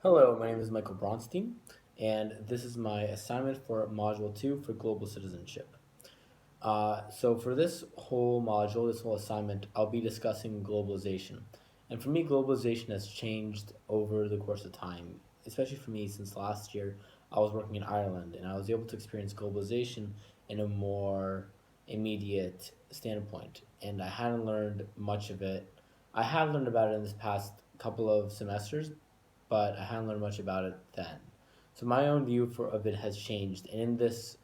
Hello, my name is Michael Bronstein, and this is my assignment for Module 2 for Global Citizenship. So for this whole module, this whole assignment, I'll be discussing globalization. And for me, globalization has changed over the course of time, especially for me since last year I was working in Ireland, and I was able to experience globalization in a more immediate standpoint. And I hadn't learned much of it. I had learned about it in this past couple of semesters, but I hadn't learned much about it then. So my own view of it has changed, and in this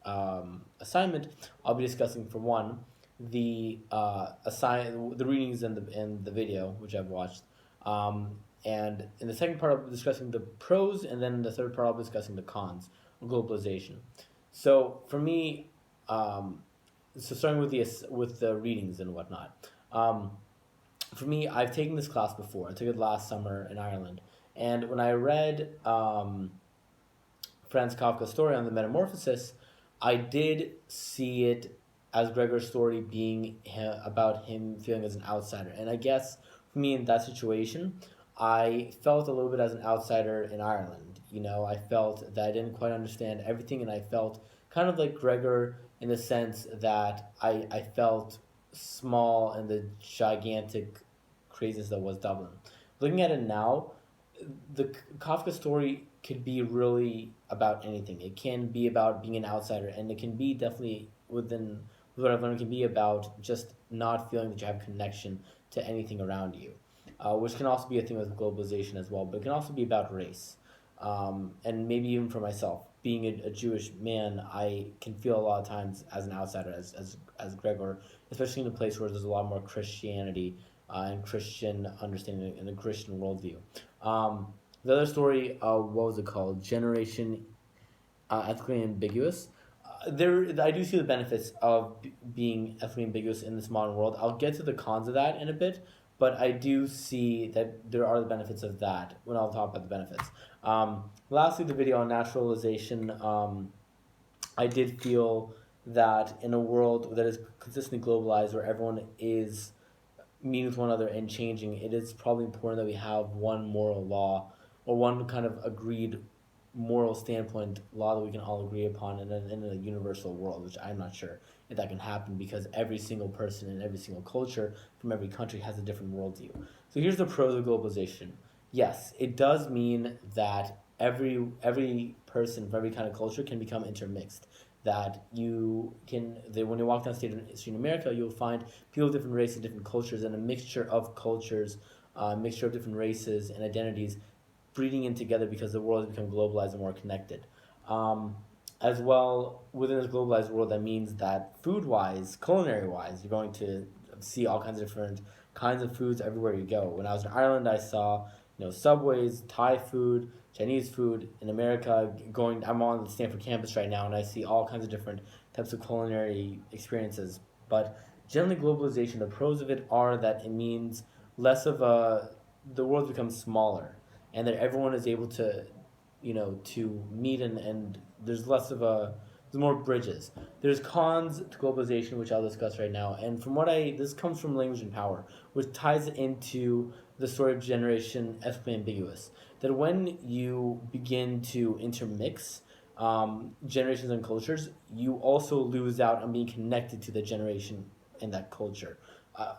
assignment, I'll be discussing for one the readings and the video which I've watched, and in the second part I'll be discussing the pros, and then in the third part I'll be discussing the cons of globalization. So for me, so starting with the readings and whatnot. For me, I've taken this class before. I took it last summer in Ireland, and when I read Franz Kafka's story on the Metamorphosis, I did see it as Gregor's story being about him feeling as an outsider. And I guess for me in that situation, I felt a little bit as an outsider in Ireland. I felt that I didn't quite understand everything, and I felt kind of like Gregor in the sense that I felt small in the gigantic craziness that was Dublin. Looking at it now, the Kafka story could be really about anything. It can be about being an outsider, and it can be definitely within what I've learned. It can be about just not feeling that you have connection to anything around you, which can also be a thing with globalization as well. But it can also be about race, and maybe even for myself, being a Jewish man, I can feel a lot of times as an outsider, as Gregor, especially in a place where there's a lot more Christianity and Christian understanding and a Christian worldview. The other story, what was it called? Generation Ethically Ambiguous. I do see the benefits of being ethically ambiguous in this modern world. I'll get to the cons of that in a bit, but I do see that there are the benefits of that when I'll talk about the benefits. Lastly, the video on naturalization. I did feel that in a world that is consistently globalized, where everyone is meeting with one another and changing, it is probably important that we have one moral law or one kind of agreed moral standpoint law that we can all agree upon in a universal world, which I'm not sure if that can happen because every single person in every single culture from every country has a different worldview. So here's the pros of globalization. Yes, it does mean that every person from every kind of culture can become intermixed. That when you walk down street in America, you'll find people of different races, different cultures, and a mixture of cultures, mixture of different races and identities breeding in together because the world has become globalized and more connected. As well, within this globalized world, that means that food-wise, culinary-wise, you're going to see all kinds of different kinds of foods everywhere you go. When I was in Ireland, I saw Subways, Thai food, Chinese food. In America, I'm on the Stanford campus right now, and I see all kinds of different types of culinary experiences. But generally, globalization, the pros of it are that it means less of the world becomes smaller, and that everyone is able to meet, and there's more bridges. There's cons to globalization, which I'll discuss right now. And this comes from Language and Power, which ties into the story of Generation Ethically Ambiguous. That when you begin to intermix generations and cultures, you also lose out on being connected to the generation and that culture. Uh,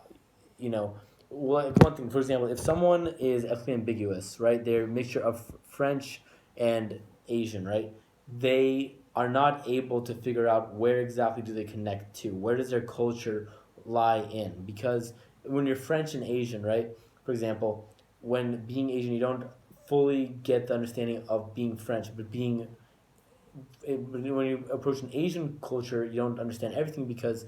you know, one thing, for example, if someone is ethnically ambiguous, right, they're a mixture of French and Asian, right, they are not able to figure out where exactly do they connect to, where does their culture lie in, because when you're French and Asian, right, for example, when being Asian, you don't fully get the understanding of being French, but when you approach an Asian culture, you don't understand everything because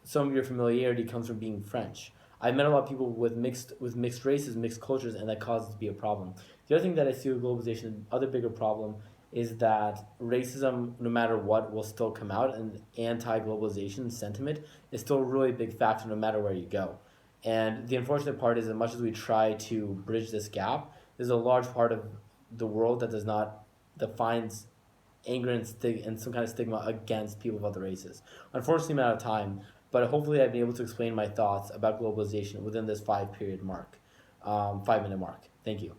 some of your familiarity comes from being French. I've met a lot of people with mixed races, mixed cultures, and that causes to be a problem. The other thing that I see with globalization, the other bigger problem, is that racism, no matter what, will still come out, and anti-globalization sentiment is still a really big factor no matter where you go. And the unfortunate part is, as much as we try to bridge this gap, there's a large part of the world that finds anger and some kind of stigma against people of other races. Unfortunately, I'm out of time, but hopefully I've been able to explain my thoughts about globalization within this 5-minute mark. Thank you.